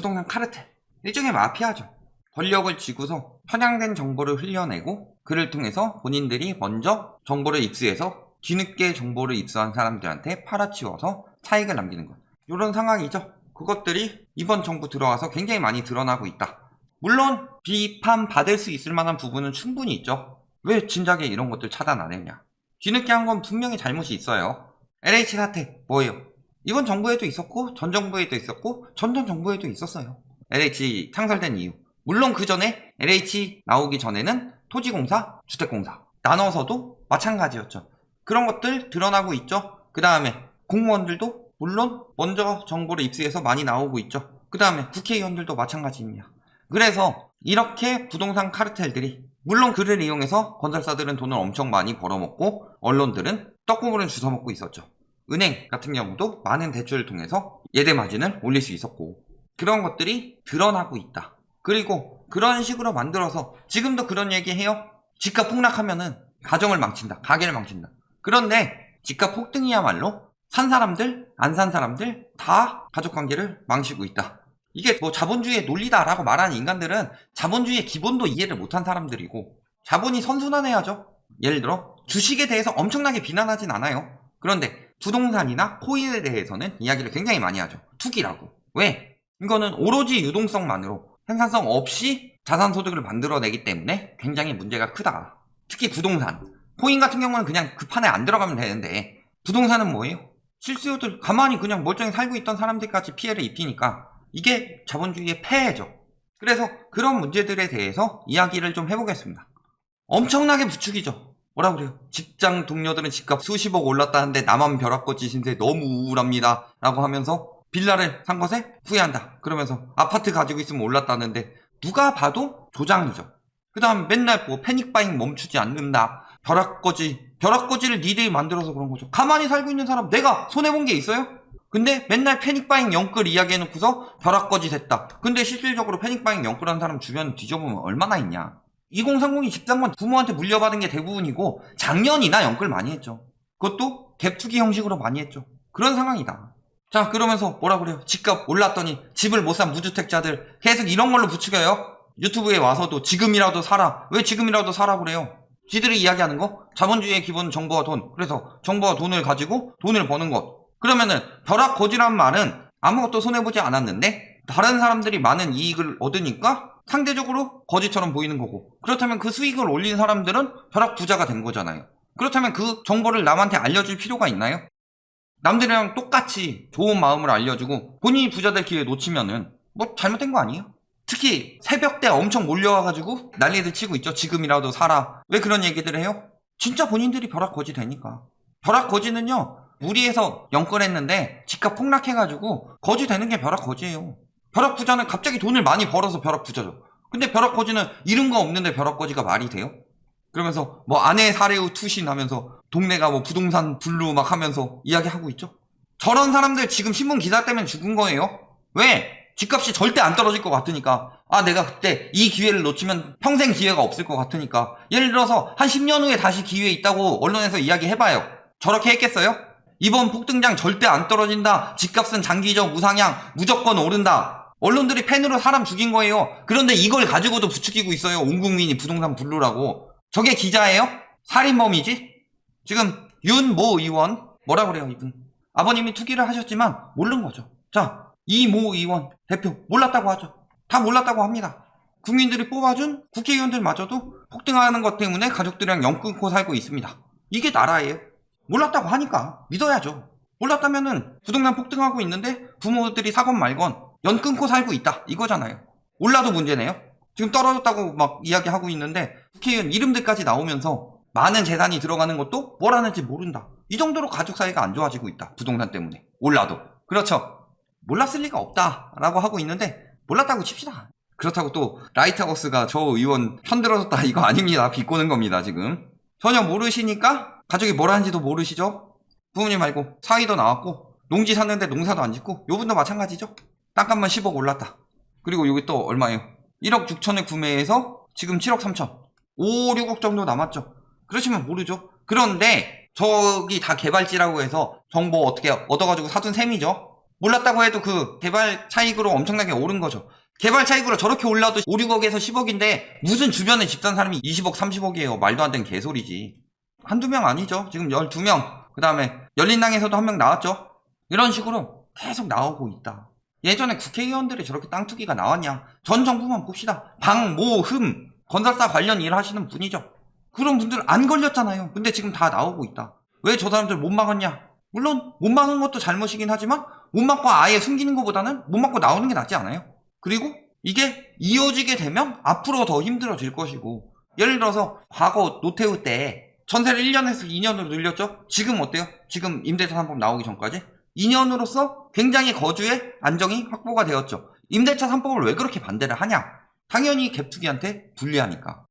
부동산 카르텔, 일종의 마피아죠. 권력을 쥐고서 편향된 정보를 흘려내고 그를 통해서 본인들이 먼저 정보를 입수해서 뒤늦게 정보를 입수한 사람들한테 팔아치워서 차익을 남기는 것. 이런 상황이죠. 그것들이 이번 정부 들어와서 굉장히 많이 드러나고 있다. 물론 비판받을 수 있을 만한 부분은 충분히 있죠. 왜 진작에 이런 것들 차단 안 했냐. 뒤늦게 한 건 분명히 잘못이 있어요. LH 사태 뭐예요? 이번 정부에도 있었고 전 정부에도 있었고 전전 정부에도 있었어요. LH 창설된 이유. 물론 그 전에 LH 나오기 전에는 토지공사, 주택공사 나눠서도 마찬가지였죠. 그런 것들 드러나고 있죠. 그 다음에 공무원들도 물론 먼저 정보를 입수해서 많이 나오고 있죠. 그 다음에 국회의원들도 마찬가지입니다. 그래서 이렇게 부동산 카르텔들이 물론 그를 이용해서 건설사들은 돈을 엄청 많이 벌어먹고 언론들은 떡고물은 주워먹고 있었죠. 은행 같은 경우도 많은 대출을 통해서 예대 마진을 올릴 수 있었고 그런 것들이 드러나고 있다. 그리고 그런 식으로 만들어서 지금도 그런 얘기 해요. 집값 폭락하면은 가정을 망친다. 가게를 망친다. 그런데 집값 폭등이야말로 산 사람들, 안 산 사람들 다 가족관계를 망치고 있다. 이게 뭐 자본주의의 논리다라고 말하는 인간들은 자본주의의 기본도 이해를 못한 사람들이고 자본이 선순환해야죠. 예를 들어 주식에 대해서 엄청나게 비난하진 않아요. 그런데 부동산이나 코인에 대해서는 이야기를 굉장히 많이 하죠. 투기라고. 왜? 이거는 오로지 유동성만으로 생산성 없이 자산소득을 만들어내기 때문에 굉장히 문제가 크다. 특히 부동산. 코인 같은 경우는 그냥 그 판에 안 들어가면 되는데 부동산은 뭐예요? 실수요들 가만히 그냥 멀쩡히 살고 있던 사람들까지 피해를 입히니까 이게 자본주의의 폐해죠. 그래서 그런 문제들에 대해서 이야기를 좀 해보겠습니다. 엄청나게 부추기죠. 뭐라 그래요? 직장 동료들은 집값 수십억 올랐다는데 나만 벼락거지 신세 너무 우울합니다 라고 하면서 빌라를 산 것에 후회한다. 그러면서 아파트 가지고 있으면 올랐다는데 누가 봐도 조장이죠. 그 다음 맨날 뭐 패닉바잉 멈추지 않는다. 벼락거지를 니들이 만들어서 그런 거죠. 가만히 살고 있는 사람 내가 손해본 게 있어요? 근데 맨날 패닉바잉 영끌 이야기해놓고서 벼락거지 됐다. 근데 실질적으로 패닉바잉 영끌하는 사람 주변 뒤져보면 얼마나 있냐. 2030이 집장만 부모한테 물려받은 게 대부분이고 작년이나 영끌 많이 했죠. 그것도 갭투기 형식으로 많이 했죠. 그런 상황이다. 자, 그러면서 뭐라 그래요? 집값 올랐더니 집을 못 산 무주택자들 계속 이런 걸로 부추겨요. 유튜브에 와서도 지금이라도 사라. 왜 지금이라도 사라 그래요? 지들이 이야기하는 거 자본주의의 기본 정보와 돈. 그래서 정보와 돈을 가지고 돈을 버는 것. 그러면은 벼락거지란 말은 아무것도 손해보지 않았는데 다른 사람들이 많은 이익을 얻으니까 상대적으로 거지처럼 보이는 거고 그렇다면 그 수익을 올린 사람들은 벼락부자가 된 거잖아요. 그렇다면 그 정보를 남한테 알려줄 필요가 있나요? 남들이랑 똑같이 좋은 마음을 알려주고 본인이 부자 될 기회 놓치면은 뭐 잘못된 거 아니에요? 특히 새벽때 엄청 몰려와가지고 난리들 치고 있죠. 지금이라도 사라. 왜 그런 얘기들을 해요? 진짜 본인들이 벼락거지 되니까. 벼락거지는요 무리해서 영끌했는데 집값 폭락해가지고 거지 되는 게 벼락거지예요. 벼락부자는 갑자기 돈을 많이 벌어서 벼락부자죠. 근데 벼락거지는 이런 거 없는데 벼락거지가 말이 돼요? 그러면서 뭐 아내 사례 후 투신하면서 동네가 뭐 부동산 블루 막 하면서 이야기하고 있죠. 저런 사람들 지금 신문 기사 때문에 죽은 거예요. 왜? 집값이 절대 안 떨어질 것 같으니까. 아, 내가 그때 이 기회를 놓치면 평생 기회가 없을 것 같으니까. 예를 들어서 한 10년 후에 다시 기회 있다고 언론에서 이야기해봐요. 저렇게 했겠어요? 이번 폭등장 절대 안 떨어진다. 집값은 장기적 우상향 무조건 오른다. 언론들이 펜으로 사람 죽인 거예요. 그런데 이걸 가지고도 부추기고 있어요. 온 국민이 부동산 블루라고. 저게 기자예요? 살인범이지? 지금 윤모 의원 뭐라 그래요 이분? 아버님이 투기를 하셨지만 모른 거죠. 자, 이 모 의원 대표 몰랐다고 하죠. 다 몰랐다고 합니다. 국민들이 뽑아준 국회의원들마저도 폭등하는 것 때문에 가족들이랑 연 끊고 살고 있습니다. 이게 나라예요. 몰랐다고 하니까 믿어야죠. 몰랐다면은 부동산 폭등하고 있는데 부모들이 사건 말건 연 끊고 살고 있다 이거잖아요. 몰라도 문제네요. 지금 떨어졌다고 막 이야기하고 있는데 국회의원 이름들까지 나오면서 많은 재산이 들어가는 것도 뭘 하는지 모른다. 이 정도로 가족 사이가 안 좋아지고 있다. 부동산 때문에. 몰라도. 그렇죠. 몰랐을 리가 없다 라고 하고 있는데 몰랐다고 칩시다. 그렇다고 또 라이트하우스가 저 의원 편들어졌다 이거 아닙니다. 비꼬는 겁니다 지금. 전혀 모르시니까 가족이 뭘 하는지도 모르시죠. 부모님 말고 사위도 나왔고 농지 샀는데 농사도 안 짓고 요분도 마찬가지죠. 땅값만 10억 올랐다. 그리고 여기 또 얼마예요? 1억 6천에 구매해서 지금 7억 3천 5, 6억 정도 남았죠. 그러시면 모르죠. 그런데 저기 다 개발지라고 해서 정보 어떻게 얻어가지고 사둔 셈이죠. 몰랐다고 해도 그 개발 차익으로 엄청나게 오른 거죠. 개발 차익으로 저렇게 올라도 5, 6억에서 10억인데 무슨 주변에 집 산 사람이 20억, 30억이에요. 말도 안 되는 개소리지. 한두 명 아니죠. 지금 12명. 그 다음에 열린당에서도 한 명 나왔죠. 이런 식으로 계속 나오고 있다. 예전에 국회의원들이 저렇게 땅 투기가 나왔냐. 전 정부만 봅시다. 방모흠 건설사 관련 일 하시는 분이죠. 그런 분들 안 걸렸잖아요. 근데 지금 다 나오고 있다. 왜 저 사람들 못 막았냐. 물론 못 막은 것도 잘못이긴 하지만 못 막고 아예 숨기는 것보다는 못 막고 나오는 게 낫지 않아요? 그리고 이게 이어지게 되면 앞으로 더 힘들어질 것이고, 예를 들어서 과거 노태우 때 전세를 1년에서 2년으로 늘렸죠? 지금 어때요? 지금 임대차 3법 나오기 전까지 2년으로서 굉장히 거주의 안정이 확보가 되었죠. 임대차 3법을 왜 그렇게 반대를 하냐? 당연히 갭투기한테 불리하니까.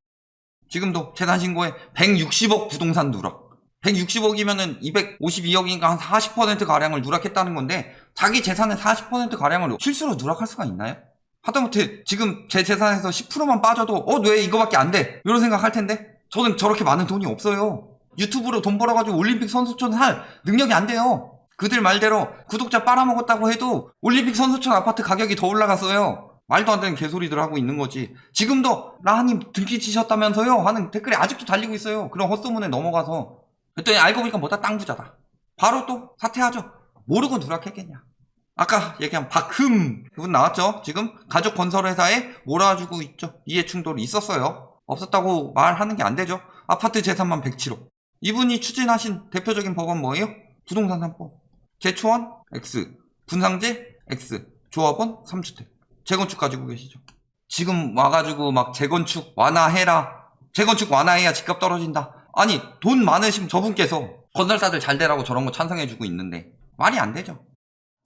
지금도 재산신고에 160억 부동산 누락. 160억이면은 252억인가 한 40%가량을 누락했다는 건데, 자기 재산의 40%가량을 실수로 누락할 수가 있나요? 하다못해 지금 제 재산에서 10%만 빠져도 왜 이거밖에 안 돼? 이런 생각 할 텐데, 저는 저렇게 많은 돈이 없어요. 유튜브로 돈 벌어가지고 올림픽 선수촌 살 능력이 안 돼요. 그들 말대로 구독자 빨아먹었다고 해도 올림픽 선수촌 아파트 가격이 더 올라갔어요. 말도 안 되는 개소리들 하고 있는 거지. 지금도 라하님 들키치셨다면서요 하는 댓글이 아직도 달리고 있어요. 그런 헛소문에 넘어가서. 그랬더니 알고 보니까 뭐다 땅 부자다. 바로 또 사퇴하죠. 모르고 누락했겠냐. 아까 얘기한 박흠 그분 나왔죠. 지금 가족 건설회사에 몰아주고 있죠. 이해충돌이 있었어요. 없었다고 말하는 게 안 되죠. 아파트 재산만 107억. 이분이 추진하신 대표적인 법은 뭐예요? 부동산 3법. 재초원 X, 분상제 X, 조합원 3주택. 재건축 가지고 계시죠. 지금 와가지고 막 재건축 완화해라. 재건축 완화해야 집값 떨어진다. 아니 돈 많으신 저분께서 건설사들 잘 되라고 저런 거 찬성해주고 있는데 말이 안 되죠.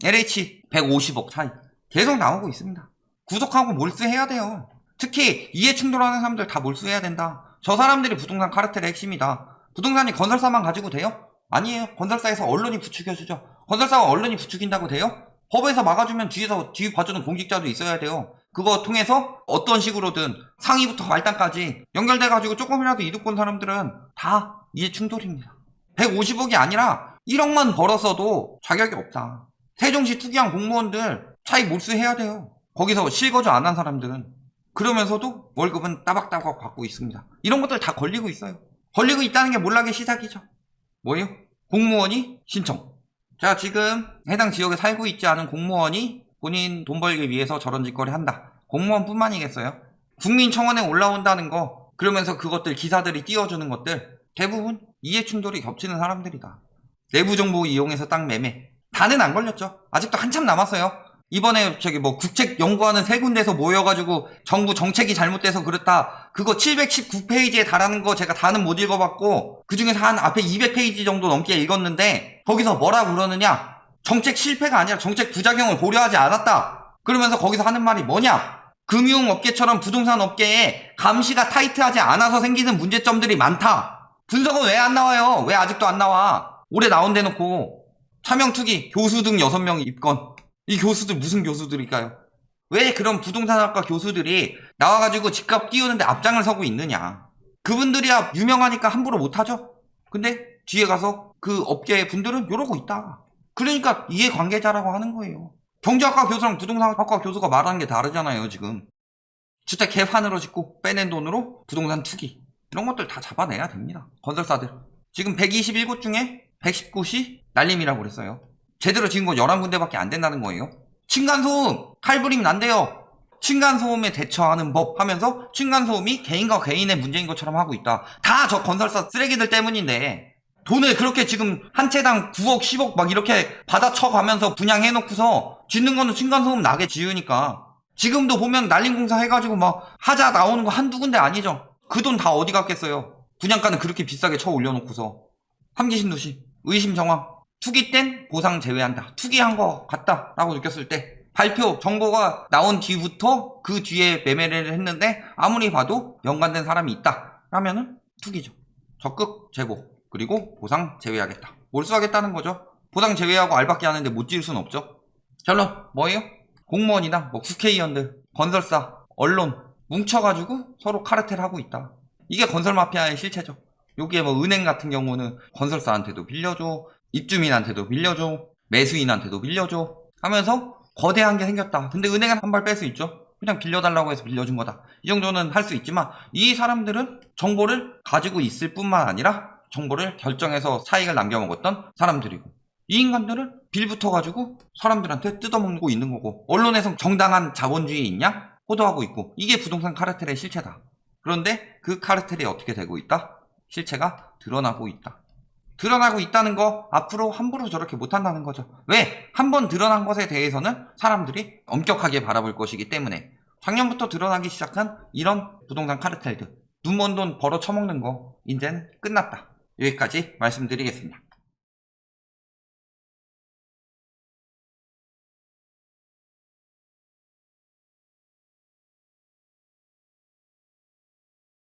LH 150억 차이 계속 나오고 있습니다. 구속하고 몰수해야 돼요. 특히 이해충돌하는 사람들 다 몰수해야 된다. 저 사람들이 부동산 카르텔의 핵심이다. 부동산이 건설사만 가지고 돼요? 아니에요. 건설사에서 언론이 부추겨주죠. 건설사가 언론이 부추긴다고 돼요? 법에서 막아주면 뒤에서 뒤 봐주는 공직자도 있어야 돼요. 그거 통해서 어떤 식으로든 상위부터 말단까지 연결돼가지고 조금이라도 이득 본 사람들은 다 이해충돌입니다. 150억이 아니라 1억만 벌었어도 자격이 없다. 세종시 투기한 공무원들 차익 몰수해야 돼요. 거기서 실거주 안 한 사람들은. 그러면서도 월급은 따박따박 받고 있습니다. 이런 것들 다 걸리고 있어요. 걸리고 있다는 게 몰락의 시작이죠. 뭐예요? 공무원이 신청. 자, 지금 해당 지역에 살고 있지 않은 공무원이 본인 돈 벌기 위해서 저런 짓거리 한다. 공무원뿐만이겠어요? 국민청원에 올라온다는 거, 그러면서 그것들 기사들이 띄워주는 것들 대부분 이해충돌이 겹치는 사람들이다. 내부정보 이용해서 땅 매매. 다는 안 걸렸죠. 아직도 한참 남았어요. 이번에 국책 연구하는 세 군데서 모여가지고 정부 정책이 잘못돼서 그렇다. 그거 719페이지에 달하는 거 제가 다는 못 읽어봤고, 그 중에서 한 앞에 200페이지 정도 넘게 읽었는데, 거기서 뭐라고 그러느냐? 정책 실패가 아니라 정책 부작용을 고려하지 않았다. 그러면서 거기서 하는 말이 뭐냐? 금융업계처럼 부동산 업계에 감시가 타이트하지 않아서 생기는 문제점들이 많다. 분석은 왜 안 나와요? 왜 아직도 안 나와? 올해 나온 대놓고 차명투기 교수 등 6명 입건. 이 교수들 무슨 교수들일까요? 왜 그런 부동산학과 교수들이 나와가지고 집값 띄우는데 앞장을 서고 있느냐. 그분들이야 유명하니까 함부로 못하죠. 근데 뒤에 가서 그 업계 분들은 이러고 있다. 그러니까 이해관계자라고 하는 거예요. 경제학과 교수랑 부동산학과 교수가 말하는 게 다르잖아요. 지금 주택 개판으로 짓고 빼낸 돈으로 부동산 투기, 이런 것들 다 잡아내야 됩니다. 건설사들 지금 121곳 중에 119곳이 날림이라고 그랬어요. 제대로 지은 건 11군데밖에 안 된다는 거예요. 층간소음 칼부리면 안 돼요. 층간소음에 대처하는 법 하면서 층간소음이 개인과 개인의 문제인 것처럼 하고 있다. 다 저 건설사 쓰레기들 때문인데, 돈을 그렇게 지금 한 채당 9억 10억 막 이렇게 받아쳐가면서 분양해놓고서 짓는 거는 층간소음 나게 지으니까. 지금도 보면 난림공사 해가지고 막 하자 나오는 거 한두 군데 아니죠. 그 돈 다 어디 갔겠어요. 분양가는 그렇게 비싸게 쳐 올려놓고서. 함기신도시 의심정황, 투기 땐 보상 제외한다. 투기한 거 같다 라고 느꼈을 때 발표 정보가 나온 뒤부터 그 뒤에 매매를 했는데 아무리 봐도 연관된 사람이 있다 라면은 투기죠. 적극 제보, 그리고 보상 제외하겠다. 몰수하겠다는 거죠. 보상 제외하고 알박기 하는데 못 지을 수는 없죠. 결론 뭐예요? 공무원이나 국회의원들, 건설사, 언론 뭉쳐가지고 서로 카르텔 하고 있다. 이게 건설 마피아의 실체죠. 여기에 은행 같은 경우는 건설사한테도 빌려줘, 입주민한테도 빌려줘, 매수인한테도 빌려줘. 하면서 거대한 게 생겼다. 근데 은행은 한 발 뺄 수 있죠. 그냥 빌려달라고 해서 빌려준 거다. 이 정도는 할 수 있지만 이 사람들은 정보를 가지고 있을 뿐만 아니라 정보를 결정해서 사익을 남겨먹었던 사람들이고, 이 인간들은 빌붙어 가지고 사람들한테 뜯어먹고 있는 거고, 언론에서 정당한 자본주의 있냐? 호도하고 있고, 이게 부동산 카르텔의 실체다. 그런데 그 카르텔이 어떻게 되고 있다? 실체가 드러나고 있다. 드러나고 있다는 거 앞으로 함부로 저렇게 못한다는 거죠. 왜? 한번 드러난 것에 대해서는 사람들이 엄격하게 바라볼 것이기 때문에. 작년부터 드러나기 시작한 이런 부동산 카르텔들, 눈먼 돈 벌어 처먹는 거 이젠 끝났다. 여기까지 말씀드리겠습니다.